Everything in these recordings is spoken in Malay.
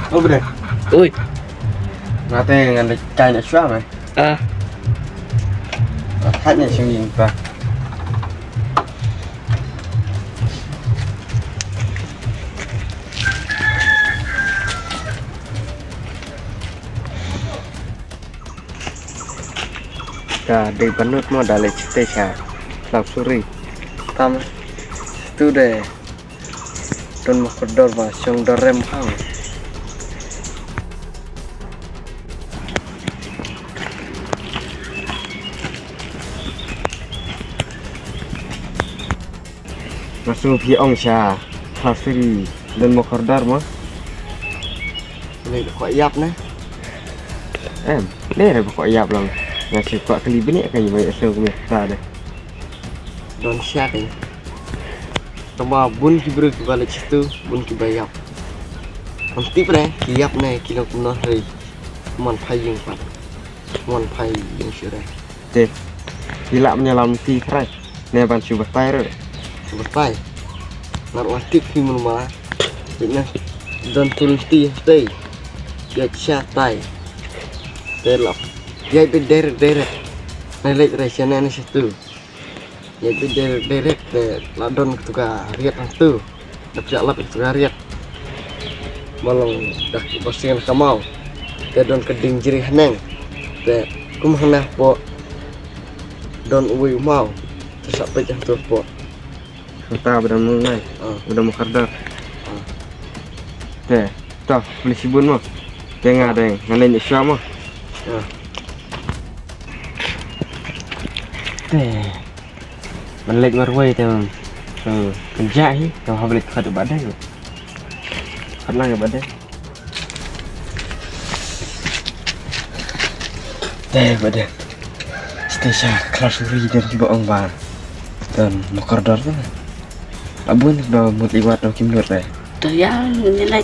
Oh bener. Ui. Ngate ngande cai nak suam eh. À. Hatnya sing yin pa. Cả đời bắn nước mà đã lấy chiếc tay xà làm suri tam tu để don một con đòn và xong đòn rem khang Masuk pi ong sha. Hasri dan mau kordar mah. này khỏi yap nè Em, đây là kok yap lang. Ngasih kok kali benih kan banyak sel kami ada. đòn xa cái tama bun ki bro ki bala chitu bun ki bayap nanti bre ki yap ne ki nok no hari mon phai yung pat mon phai yung sure Teh. Gila menyelam ti krai. Ne ban coba tayar. berpai naruh tip ki mun ma jadi don turun ti stay ya cha tai telap ya be deret nilai resena ni situ ya be deret la don ketuka riat tu dapat jalap ketuka riat malang dah postingan kamau te don keding jerih neng te kumhana po don uwi mau terus apa jam tu po Kita udah mulai. Udah mau kordar. Teh. Toh, beli sibun mah. Kayak ada yang ngalain Islam mah. Teh. Balik marwai teh. Kerja hi, teh balik ke badan. Karena enggak badan. Teh badan. Stesha kelas suri dan juga ong bar. Dan mau kordar kan. Abun dah mau liwat dah kim lut dah. tu yang nilai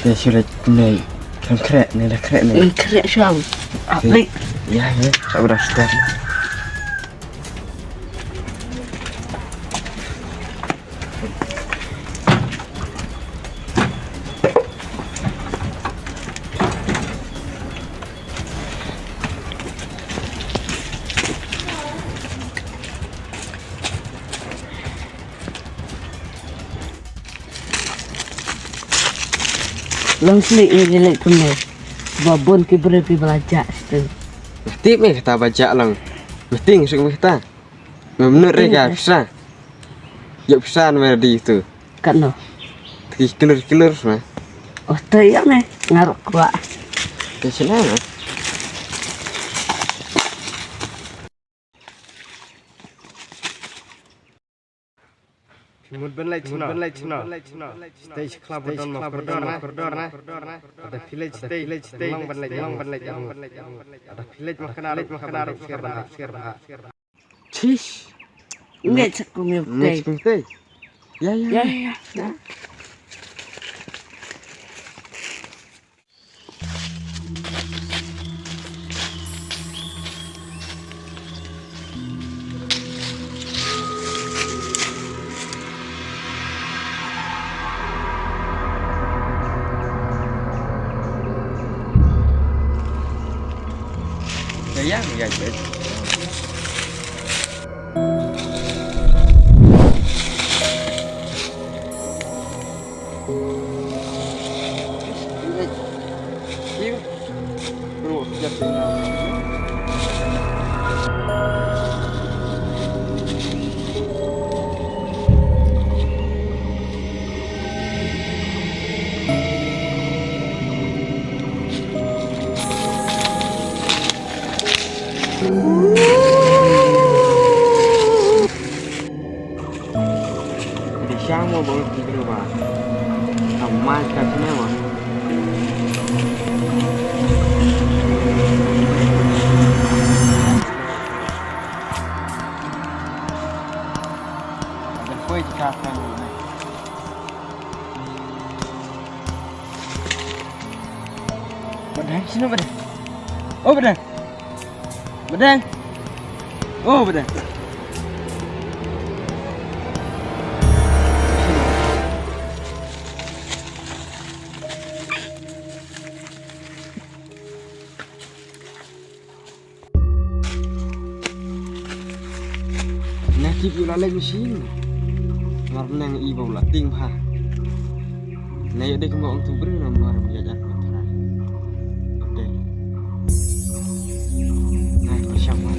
Dia sudah naik. Kan krek ni dah krek ni. kerja siang aplik Ya ya, tak berapa start. langsung nilai punya babon ki berarti belajar tu Mesti ni kita baca lang. Mesti ngusuk kita. Menurut mereka bisa. Ya bisa nomor di itu. kan no Kilur semua. oh tu yang ni ngaruh kuat Di sana. Mud ben light no. Stage club don ma kordor na. Ada village stay. Long ben light. Ada village makan share bah. Cish. next aku ni Next mesti. Ya. ya Ya guys. Bro, Jadi siang mau bawa tidur bah. Aman katanya mah. Ada kue cakapan. Bedang sini bedang. Oh bedang. Bedang. Oh bedang. keep you la machine ngar nang ibo la ting pha nay de ko ngong tu bru na mar ya ja ko tra de nay ko sham ma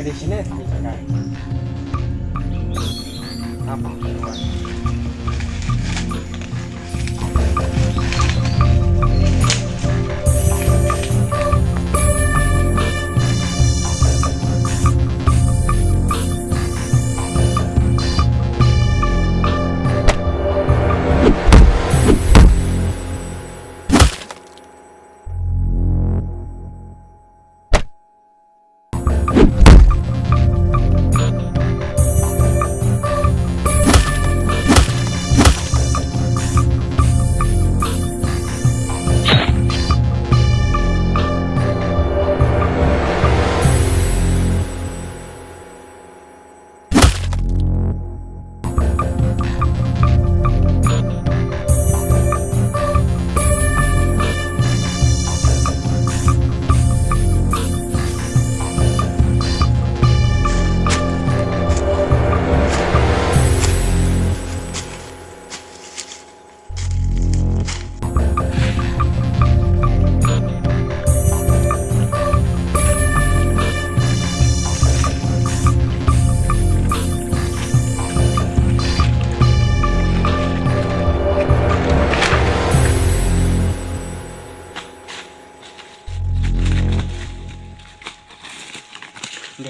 di sini misalkan apa keluar.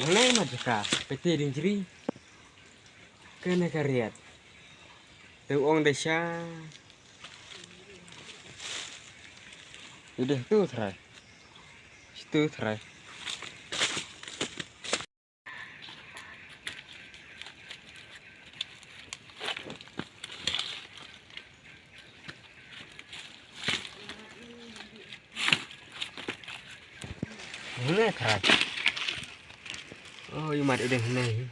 Boleh mah jeka, peti ding jeri. Kena kariat. Tu ong desa. Udah tu terai. Situ terai. Ini terai. Oh, imat udah ini.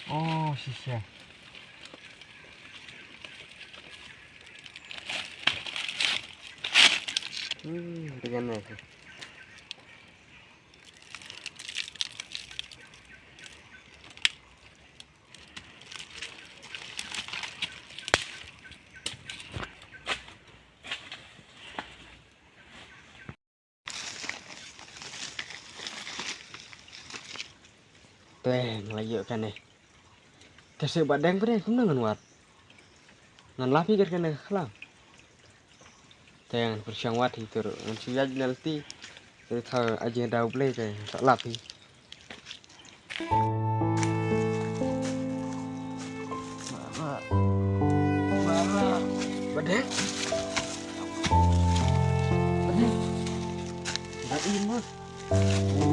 Oh, sisa. Dengan apa? Teng lagi kan nih. Kasih badang pada yang ngan wat. Ngan lapi kan kena kelam. Teng persiang wat itu. Ngan suya nanti. Jadi tahu aja dah boleh teng tak lapi. Badang. Badang. Badang mah.